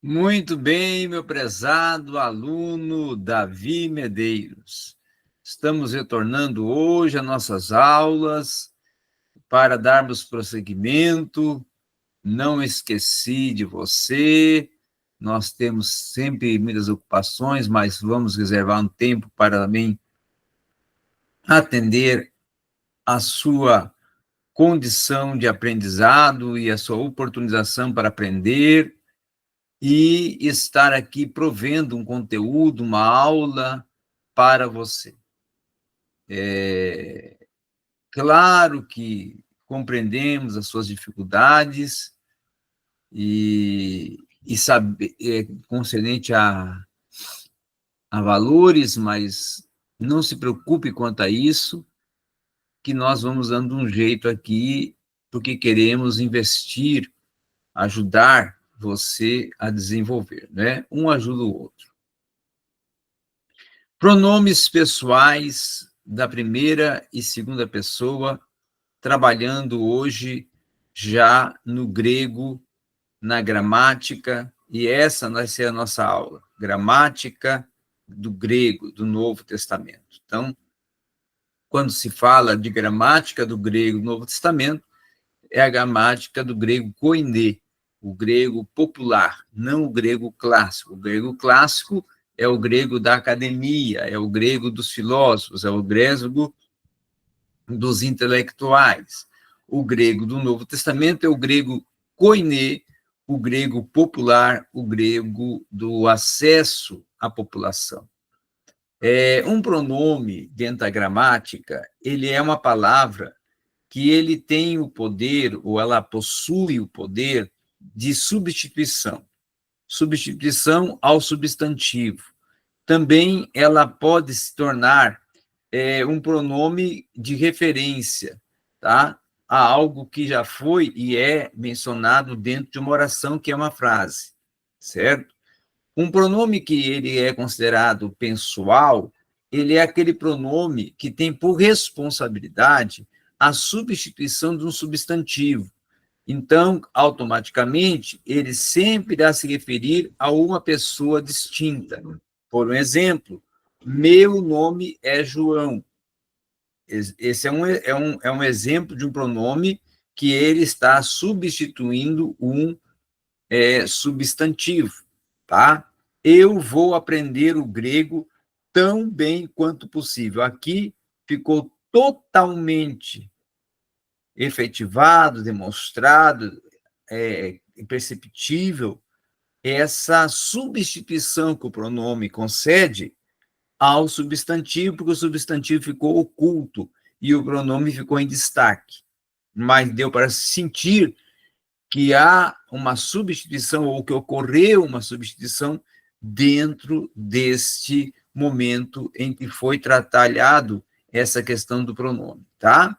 Muito bem, meu prezado aluno Davi Medeiros. Estamos retornando hoje às nossas aulas para darmos prosseguimento. Não esqueci de você. Nós temos sempre muitas ocupações, mas vamos reservar um tempo para também atender a sua condição de aprendizado e a sua oportunização para aprender e estar aqui provendo um conteúdo, uma aula para você. Claro que compreendemos as suas dificuldades e saber, concernente a valores, mas não se preocupe quanto a isso, que nós vamos dando um jeito aqui, porque queremos investir, ajudar você a desenvolver, né? Um ajuda o outro. Pronomes pessoais da primeira e segunda pessoa, trabalhando hoje já no grego, na gramática, e essa vai ser a nossa aula, gramática do grego, do Novo Testamento. Então, quando se fala de gramática do grego do Novo Testamento, é a gramática do grego koiné, o grego popular, não o grego clássico. O grego clássico é o grego da academia, é o grego dos filósofos, é o grego dos intelectuais. O grego do Novo Testamento é o grego koiné, o grego popular, o grego do acesso à população. Um pronome dentro da gramática, ele é uma palavra que ele tem o poder, ou ela possui o poder de substituição. Substituição ao substantivo. Também ela pode se tornar um pronome de referência, tá? A algo que já foi e é mencionado dentro de uma oração, que é uma frase, certo? Um pronome que ele é considerado pessoal, ele é aquele pronome que tem por responsabilidade a substituição de um substantivo. Então, automaticamente, ele sempre irá se referir a uma pessoa distinta. Por um exemplo, meu nome é João. Esse é um exemplo de um pronome que ele está substituindo um substantivo, tá? Eu vou aprender o grego tão bem quanto possível. Aqui ficou totalmente efetivado, demonstrado, perceptível essa substituição que o pronome concede ao substantivo, porque o substantivo ficou oculto e o pronome ficou em destaque. Mas deu para sentir que há uma substituição, ou que ocorreu uma substituição dentro deste momento em que foi tratalhado essa questão do pronome, tá?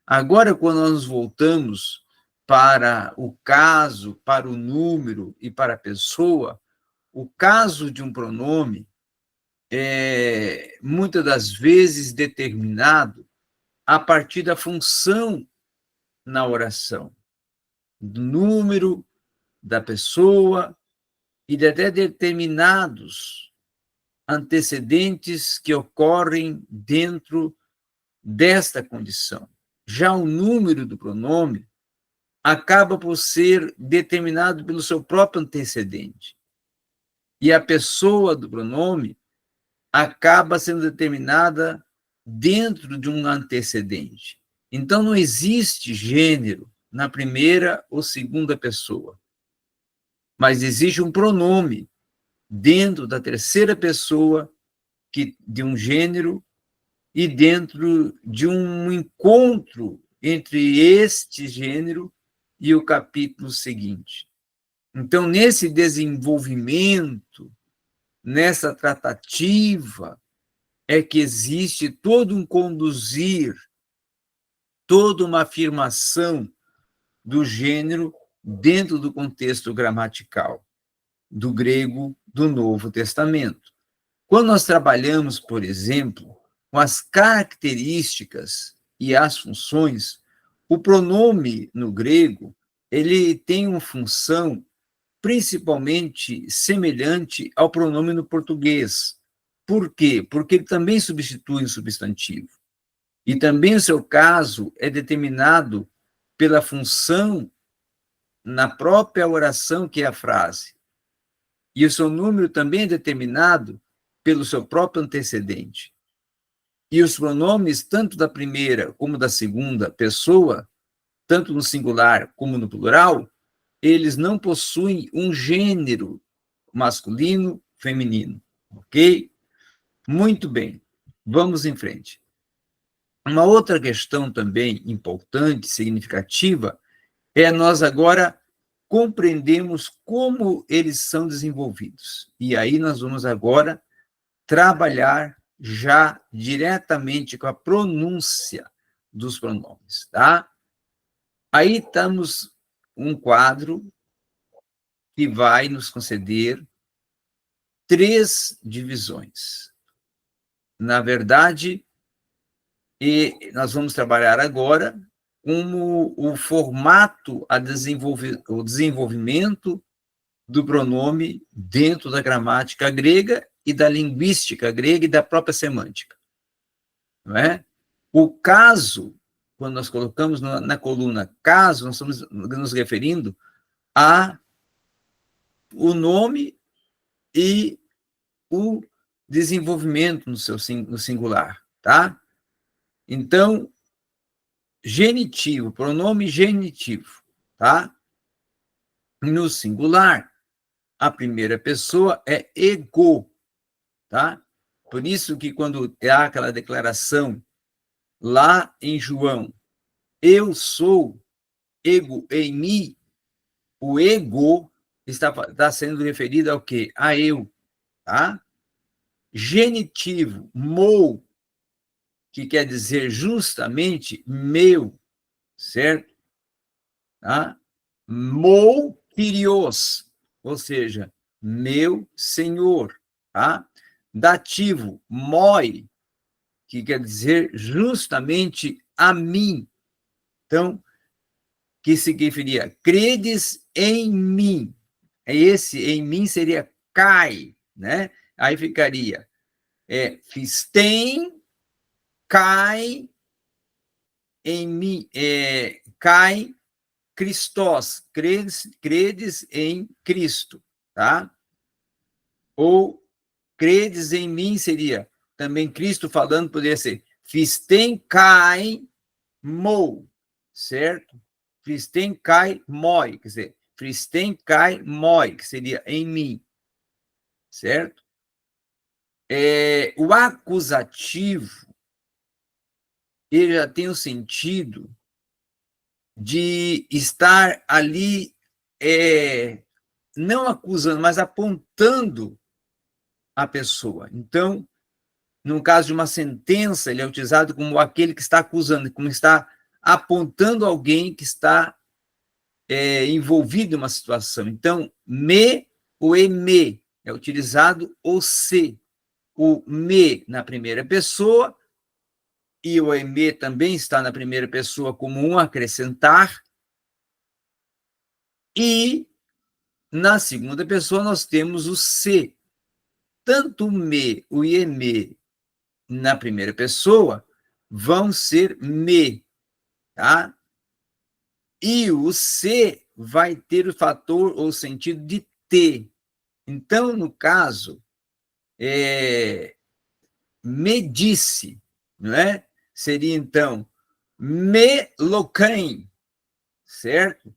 Agora, quando nós voltamos para o caso, para o número e para a pessoa, o caso de um pronome é muitas das vezes determinado a partir da função na oração, do número, da pessoa e de até determinados antecedentes que ocorrem dentro desta condição. Já o número do pronome acaba por ser determinado pelo seu próprio antecedente. E a pessoa do pronome acaba sendo determinada dentro de um antecedente. Então, não existe gênero na primeira ou segunda pessoa, mas existe um pronome dentro da terceira pessoa de um gênero e dentro de um encontro entre este gênero e o capítulo seguinte. Então, nesse desenvolvimento, nessa tratativa, é que existe todo um conduzir, toda uma afirmação do gênero dentro do contexto gramatical do grego do Novo Testamento. Quando nós trabalhamos, por exemplo, com as características e as funções, o pronome no grego, ele tem uma função principalmente semelhante ao pronome no português. Por quê? Porque ele também substitui o substantivo. E também o seu caso é determinado pela função na própria oração, que é a frase. E o seu número também é determinado pelo seu próprio antecedente. E os pronomes, tanto da primeira como da segunda pessoa, tanto no singular como no plural, eles não possuem um gênero masculino, feminino. Ok? Muito bem. Vamos em frente. Uma outra questão também importante, significativa, é nós agora compreendemos como eles são desenvolvidos. E aí nós vamos agora trabalhar já diretamente com a pronúncia dos pronomes, tá? Aí estamos um quadro que vai nos conceder 3 divisões. Na verdade, e nós vamos trabalhar agora como o formato, o desenvolvimento do pronome dentro da gramática grega e da linguística grega e da própria semântica. Não é? O caso, quando nós colocamos na coluna caso, nós estamos nos referindo a o nome e o desenvolvimento no singular, tá? Então, genitivo, pronome genitivo, tá? No singular, a primeira pessoa é ego, tá? Por isso que quando há aquela declaração lá em João, eu sou, ego em mim, o ego está sendo referido ao quê? A eu, tá? Genitivo, mou, que quer dizer justamente meu, certo? Tá? Mou Kyrios, ou seja, meu Senhor, tá? Dativo, moi, que quer dizer justamente a mim. Então, que significaria credes em mim. Esse em mim seria kai, né? Aí ficaria fistem kai em mim, kai Christos, credes em Cristo, tá? Ou credes em mim seria também Cristo falando, poderia ser fistem kai mo, certo? Fistem kai moi, quer dizer, fistem kai moi, que seria em mim, certo? O acusativo, ele já tem o sentido de estar ali não acusando, mas apontando a pessoa. Então, no caso de uma sentença, ele é utilizado como aquele que está acusando, como está apontando alguém que está envolvido em uma situação. Então, me ou me é utilizado o se. O me na primeira pessoa e o me também está na primeira pessoa como um acrescentar. E na segunda pessoa nós temos o se. Tanto o me, o me na primeira pessoa vão ser me, tá? E o se vai ter o fator ou sentido de te. Então, no caso, me disse, não é? Seria, então, me loquem, certo?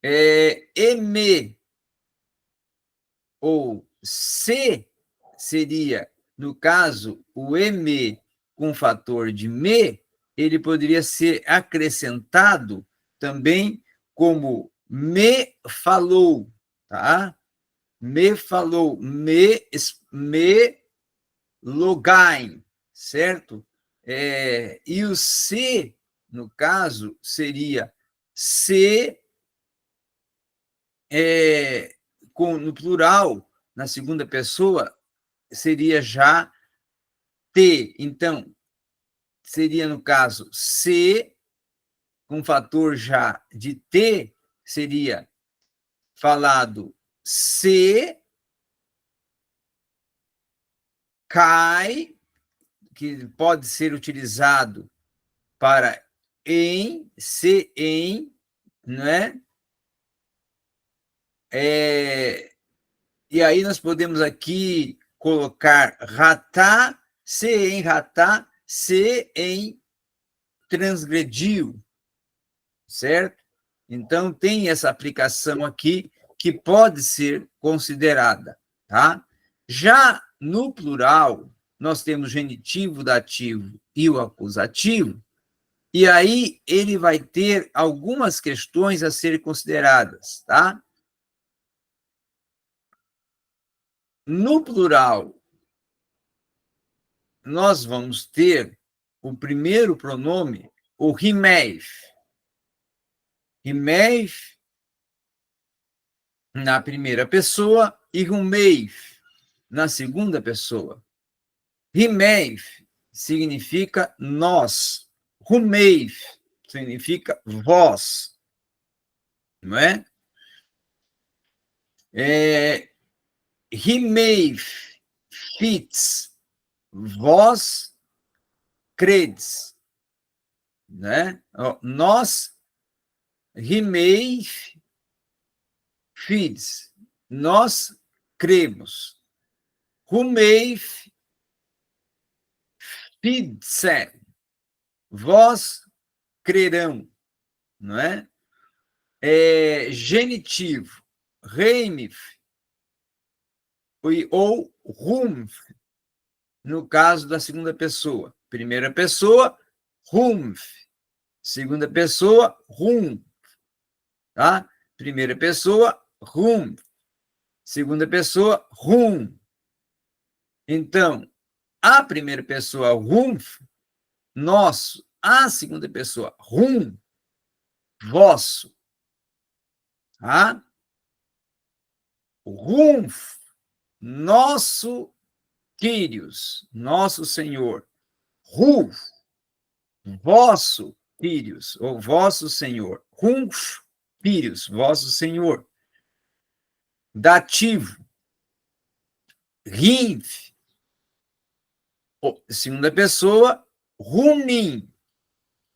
Me, ou se, seria, no caso, o me com fator de me, ele poderia ser acrescentado também como me falou, tá? Me falou, me logain, certo? E o se, no caso, seria se, no plural, na segunda pessoa, seria já te. Então, seria, no caso, se, com fator já de te, seria falado se, cai, que pode ser utilizado para em, se em, não é? E aí nós podemos aqui colocar ratá, se em transgrediu, certo? Então, tem essa aplicação aqui que pode ser considerada, tá? Já no plural, nós temos o genitivo, dativo e o acusativo, e aí ele vai ter algumas questões a serem consideradas, tá? No plural, nós vamos ter o primeiro pronome, o rimeif. Rimeif na primeira pessoa e rumeif na segunda pessoa. Rimeif significa nós. Rumeif significa vós. Não é? Rimeif, fits, vós credes. Né? Nós, rimeif, fits, nós cremos. Rumeif, fidse, vós crerão, não é? Genitivo, reimif, ou rumf, no caso da segunda pessoa. Primeira pessoa, rumf. Segunda pessoa, rum. Tá? Primeira pessoa, rum. Segunda pessoa, rum. Então, a primeira pessoa, rumf, nosso. A segunda pessoa, rum, vosso. Tá? Rumf, nosso Quírios, nosso Senhor. Ruf, vosso Quírios, ou vosso Senhor. Rumf, Quírios, vosso Senhor. Dativo. Rinf, segunda pessoa. Rumim,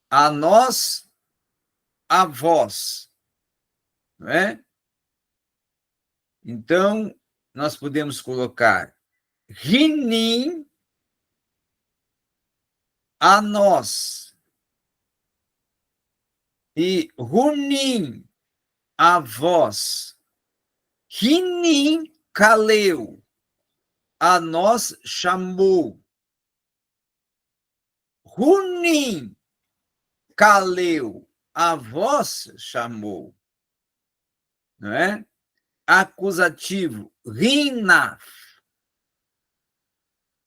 a nós, a vós. Não é? Então, nós podemos colocar rinim, a nós, e runim, a vós. Rinim, caleu, a nós chamou. Runim, caleu, a vós chamou. Não é? Acusativo, rina.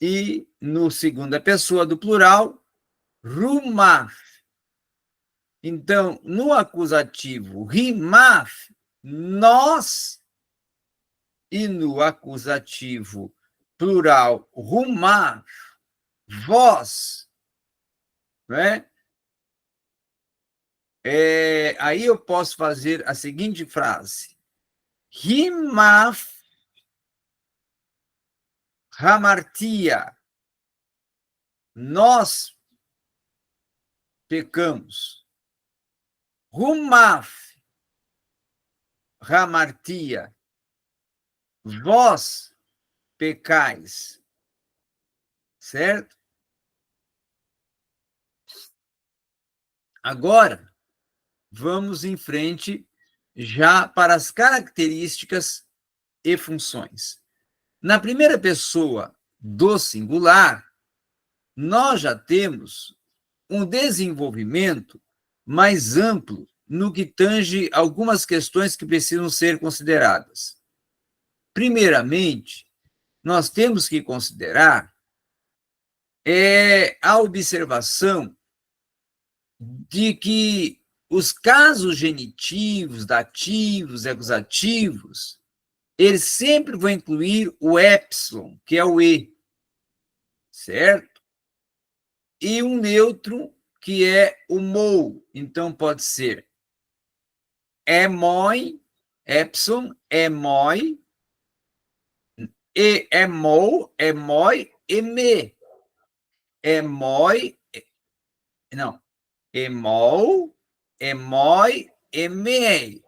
E no segunda pessoa do plural, rumaf. Então, no acusativo, rimaf, nós, e no acusativo plural, rumaf, vós, né? Aí eu posso fazer a seguinte frase: rimaf hamartia, nós pecamos. Rumaf hamartia, vós pecais. Certo? Agora, vamos em frente já para as características e funções. Na primeira pessoa do singular, nós já temos um desenvolvimento mais amplo no que tange algumas questões que precisam ser consideradas. Primeiramente, nós temos que considerar a observação de que os casos genitivos, dativos, acusativos, eles sempre vão incluir o epsilon, que é o e, certo? E um neutro, que é o mou. Então, pode ser emoi, epsilon, emoi, e emol, emoi, eme. Emoi, não, emol, emoi, emei.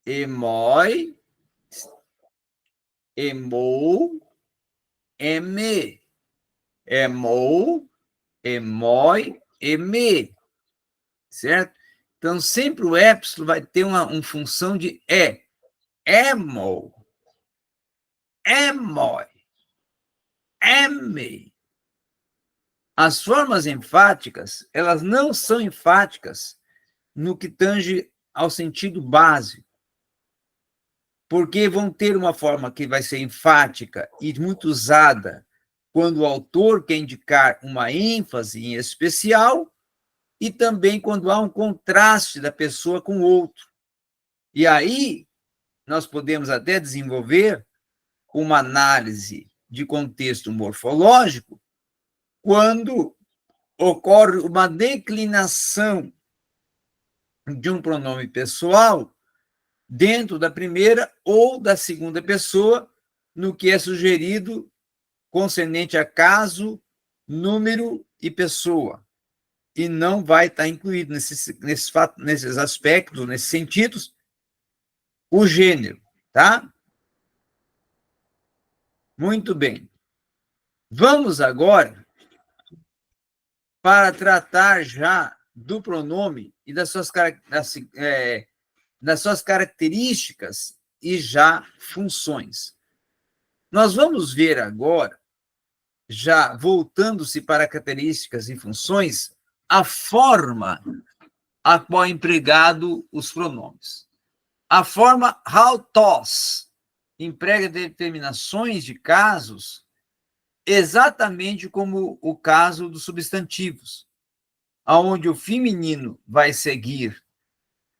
Emoi, emol, eme. Emol, emoi, eme. Certo? Então, sempre o epsilon vai ter uma função de e. Emol, emoi, eme. As formas enfáticas, elas não são enfáticas no que tange ao sentido básico, porque vão ter uma forma que vai ser enfática e muito usada quando o autor quer indicar uma ênfase em especial e também quando há um contraste da pessoa com o outro. E aí, nós podemos até desenvolver uma análise de contexto morfológico quando ocorre uma declinação de um pronome pessoal dentro da primeira ou da segunda pessoa, no que é sugerido concernente a caso, número e pessoa. E não vai estar incluído nesses aspectos, nesses sentidos, o gênero, tá? Muito bem. Vamos agora para tratar já do pronome e das suas características e já funções. Nós vamos ver agora, já voltando-se para características e funções, a forma a qual é empregado os pronomes. A forma how-tos emprega determinações de casos exatamente como o caso dos substantivos, onde o feminino vai seguir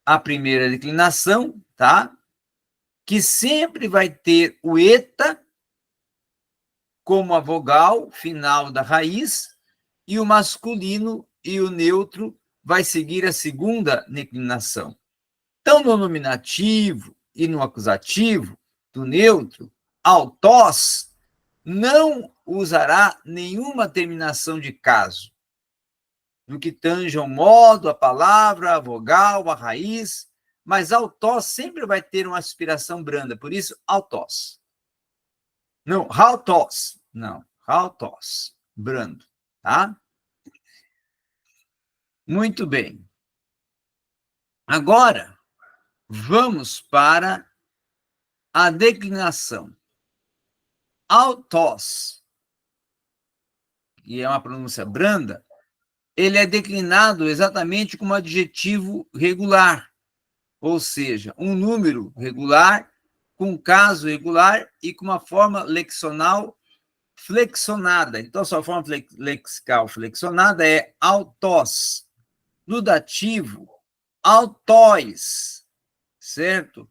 a primeira declinação, tá? Que sempre vai ter o eta como a vogal final da raiz, e o masculino e o neutro vai seguir a segunda declinação. Então, no nominativo e no acusativo do neutro, autós não usará nenhuma terminação de caso, no que tange ao modo, a palavra, a vogal, a raiz, mas autós sempre vai ter uma aspiração branda, por isso, autós. Não, autós. Não, autós, brando, tá? Muito bem. Agora, vamos para a declinação. Autós, que é uma pronúncia branda, ele é declinado exatamente como adjetivo regular, ou seja, um número regular, com caso regular e com uma forma lexional flexionada. Então, sua forma lexical flexionada é autós. No dativo, autóis, certo?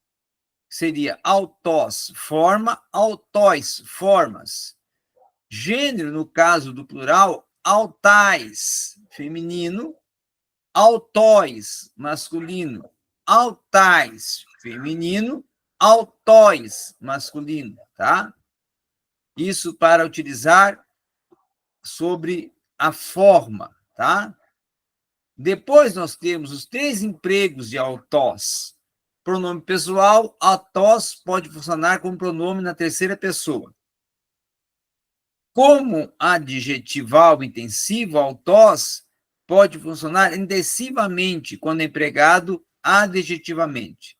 Seria autós, forma, autóis, formas. Gênero, no caso do plural, autais, feminino, autóis, masculino, autais, feminino, autóis, masculino, tá? Isso para utilizar sobre a forma, tá? Depois nós temos os 3 empregos de autós. Pronome pessoal, autós pode funcionar como pronome na terceira pessoa. Como adjetival intensivo, autós pode funcionar intensivamente quando empregado adjetivamente.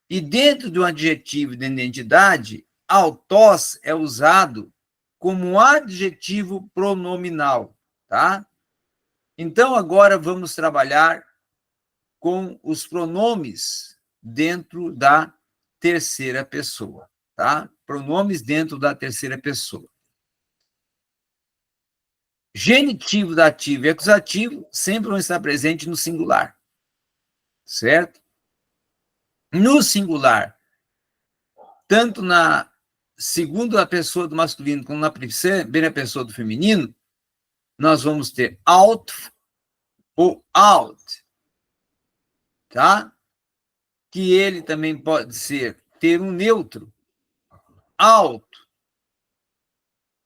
E dentro de um adjetivo de identidade, autós é usado como adjetivo pronominal, tá? Então, agora vamos trabalhar com os pronomes dentro da terceira pessoa, tá? Pronomes dentro da terceira pessoa. Genitivo, dativo e acusativo sempre vão estar presentes no singular, certo? No singular, tanto na segunda pessoa do masculino como na primeira pessoa do feminino, nós vamos ter out ou out, tá? Que ele também pode ter um neutro, alto.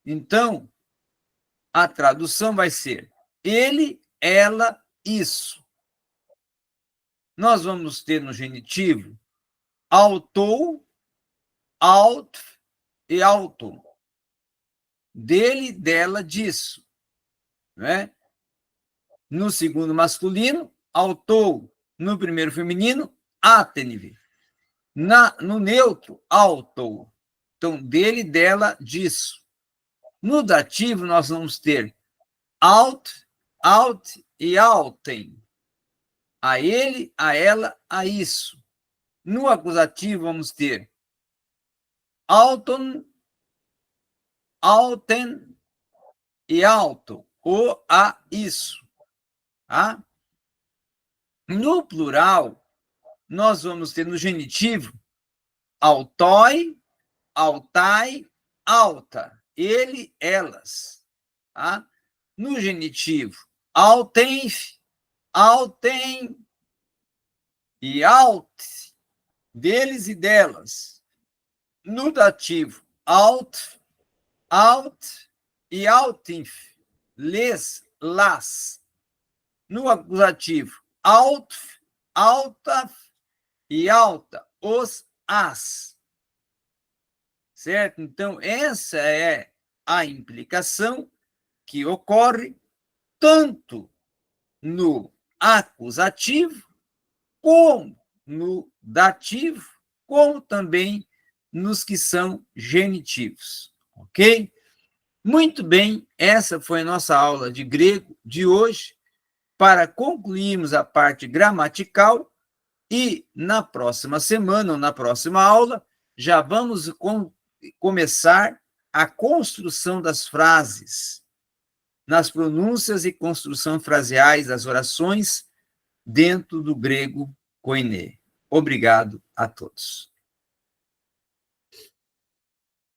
Então, a tradução vai ser ele, ela, isso. Nós vamos ter no genitivo autou, alt e auto. Dele, dela, disso. Né? No segundo masculino, autou. No primeiro feminino, atenve. No neutro, autou. Então, dele, dela, disso. No dativo, nós vamos ter alt, alt e altem. A ele, a ela, a isso. No acusativo, vamos ter auton, alten e alto, ou a isso. Tá? No plural, nós vamos ter no genitivo autói, altai, alta, ele, elas. Tá? No genitivo, autenf, altem e alt, deles e delas. No dativo, alt, alt e altinf, les, las. No acusativo, alt, alta e alta, os, as. Certo? Então, essa é a implicação que ocorre tanto no acusativo, como no dativo, como também nos que são genitivos. Ok? Muito bem, essa foi a nossa aula de grego de hoje. Para concluirmos a parte gramatical, e na próxima semana, ou na próxima aula, já vamos começar a construção das frases, nas pronúncias e construção fraseais das orações dentro do grego koiné. Obrigado a todos.